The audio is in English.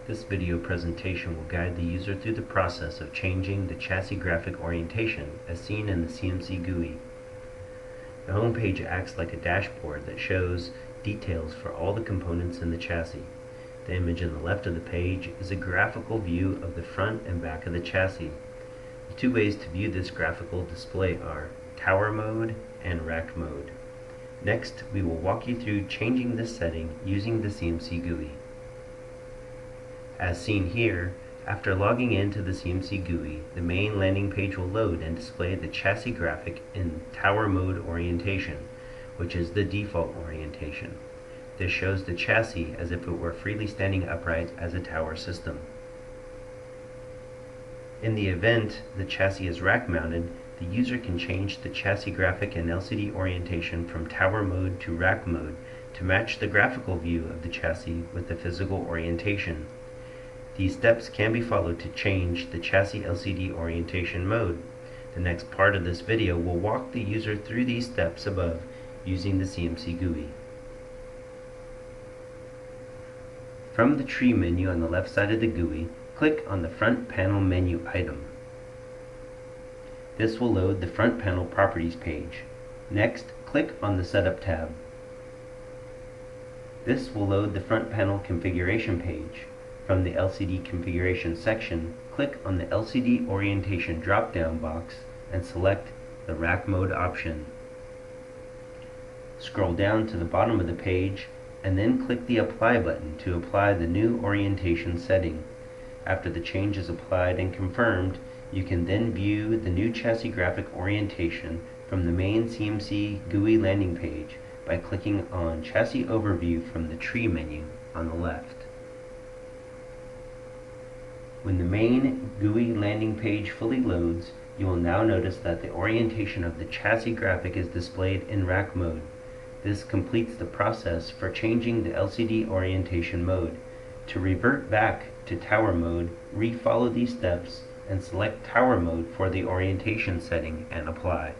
This video presentation will guide the user through the process of changing the chassis graphic orientation as seen in the CMC GUI. The home page acts like a dashboard that shows details for all the components in the chassis. The image on the left of the page is a graphical view of the front and back of the chassis. The two ways to view this graphical display are Tower Mode and Rack Mode. Next, we will walk you through changing this setting using the CMC GUI. As seen here, after logging into the CMC GUI, the main landing page will load and display the chassis graphic in Tower Mode orientation, which is the default orientation. This shows the chassis as if it were freely standing upright as a tower system. In the event the chassis is rack mounted, the user can change the chassis graphic and LCD orientation from Tower Mode to Rack Mode to match the graphical view of the chassis with the physical orientation. These steps can be followed to change the chassis LCD orientation mode. The next part of this video will walk the user through these steps above using the CMC GUI. From the tree menu on the left side of the GUI, click on the front panel menu item. This will load the front panel properties page. Next, click on the Setup tab. This will load the front panel configuration page. From the LCD configuration section, click on the LCD orientation drop-down box and select the Rack Mode option. Scroll down to the bottom of the page and then click the Apply button to apply the new orientation setting. After the change is applied and confirmed, you can then view the new chassis graphic orientation from the main CMC GUI landing page by clicking on Chassis Overview from the Tree menu on the left. When the main GUI landing page fully loads, you will now notice that the orientation of the chassis graphic is displayed in Rack Mode. This completes the process for changing the LCD orientation mode. To revert back to Tower Mode, re-follow these steps and select Tower Mode for the orientation setting and apply.